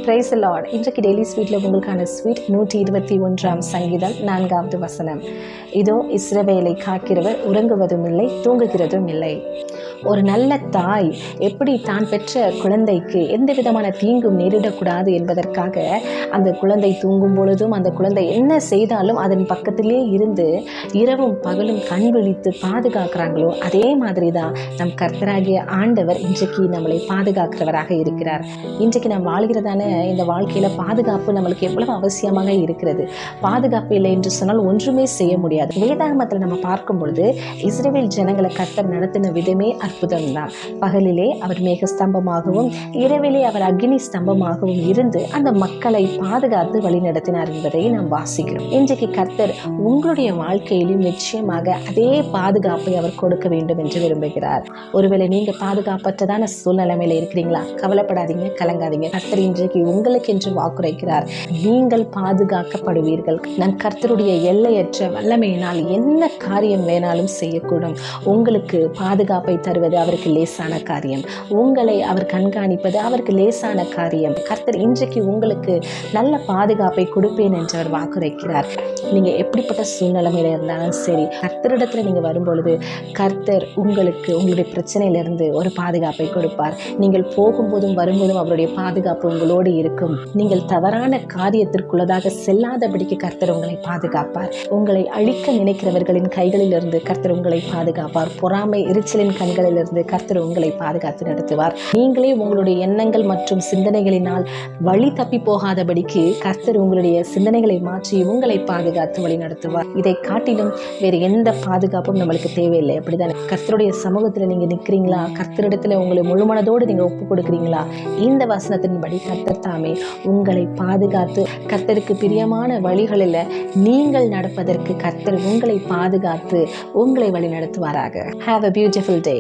Praise the Lord. இன்றைக்கு daily ஸ்வீட்டில் உங்களுக்கான sweet 121 சங்கீதம் 4வது வசனம். இதோ இஸ்ரவேலை காக்கிறவர் உறங்குவதும் இல்லை தூங்குகிறதும் இல்லை. ஒரு நல்ல தாய் எப்படி தான் பெற்ற குழந்தைக்கு எந்த விதமான தீங்கும் நேரிடக்கூடாது என்பதற்காக அந்த குழந்தை தூங்கும் பொழுதும் அந்த குழந்தை என்ன செய்தாலும் அதன் பக்கத்திலே இருந்து இரவும் பகலும் கண் விழித்து பாதுகாக்கிறாங்களோ அதே மாதிரி தான் நம் கர்த்தராகிய ஆண்டவர் இன்றைக்கு நம்மளை பாதுகாக்கிறவராக இருக்கிறார். இன்றைக்கு நாம் வாழ்கிறதான இந்த வாழ்க்கையில பாதுகாப்பு நம்மளுக்கு எவ்வளவு அவசியமாக இருக்கிறது. பாதுகாப்பு இல்லை என்று சொன்னால் ஒன்றுமே செய்ய முடியாது. வேதாகமத்தில் நம்ம பார்க்கும் பொழுது இஸ்ரவேல் ஜனங்களை கர்த்தர் நடத்தின விதமே அற்புதம் தான். பகலிலே அவர் மேக ஸ்தம்பமாகவும் இரவிலே அவர் அக்னி ஸ்தம்பமாகவும் இருந்து அந்த மக்களை பாதுகாத்து வழி நடத்தினார் என்பதை நாம் வாசிக்கிறோம். இன்றைக்கு கர்த்தர் உங்களுடைய வாழ்க்கையிலும் நிச்சயமாக அதே பாதுகாப்பை அவர் கொடுக்க வேண்டும் என்று விரும்புகிறார். ஒருவேளை நீங்க பாதுகாப்பற்றதான சூழ்நிலைமையில இருக்கிறீங்களா? கவலைப்படாதீங்க, கலங்காதீங்க. கர்த்தர் இன்றைக்கு உங்களுக்கு என்று வாக்குரைக்கிறார். நீங்கள் பாதுகாக்கப்படுவீர்கள். நம் கர்த்தருடைய எல்லையற்ற வல்லமையினால் என்ன காரியம் வேணாலும் செய்யக்கூடும். உங்களுக்கு பாதுகாப்பை தருவது அவருக்கு லேசான காரியம். உங்களை அவர் கண்காணிப்பது அவருக்கு லேசான காரியம். கர்த்தர் இன்றைக்கு உங்களுக்கு நல்ல பாதுகாப்பை கொடுப்பேன் என்று அவர் வாக்குரைக்கிறார். நீங்க எப்படிப்பட்ட சூழ்நிலைமையில இருந்தாலும் சரி, கர்த்தரிடத்துல நீங்க வரும்பொழுது கர்த்தர் உங்களுக்கு உங்களுடைய பிரச்சனையிலிருந்து ஒரு பாதுகாப்பை கொடுப்பார். நீங்கள் போகும்போதும் வரும்போதும் அவருடைய பாதுகாப்பு உங்களோடு இருக்கும். நீங்கள் தவறான காரியத்திற்குள்ளதாக செல்லாதபடிக்கு கர்த்தர் உங்களை பாதுகாப்பார். உங்களை அழிக்க நினைக்கிறவர்களின் கைகளிலிருந்து கர்த்தர் உங்களை பாதுகாப்பார். பொறாமை எரிச்சலின் கண்களிலிருந்து கர்த்தர் உங்களை பாதுகாத்து நடத்துவார். நீங்களே உங்களுடைய எண்ணங்கள் மற்றும் சிந்தனைகளினால் வழி தப்பி போகாதபடிக்கு கர்த்தர் உங்களுடைய சிந்தனைகளை மாற்றி உங்களை பாதுகாத்து வழி நடத்துவார். இதை காட்டிலும் வேறு எந்த பாதுகாப்பும் நம்மளுக்கு தேவையில்லை. அப்படிதான் கர்த்தருடைய சமூகத்தில் நீங்க நிற்கிறீங்களா? கர்த்தரிடத்துல உங்களை முழுமனதோடு நீங்க ஒப்பு கொடுக்கிறீங்களா? இந்த வசனத்தின்படி கர்த்தர் தாமே உங்களை பாதுகாத்து கர்த்தருக்கு பிரியமான வழிகளில் நீங்கள் நடப்பதற்கு கர்த்தர் உங்களை பாதுகாத்து உங்களை வழி நடத்துவாராக. Have a beautiful day.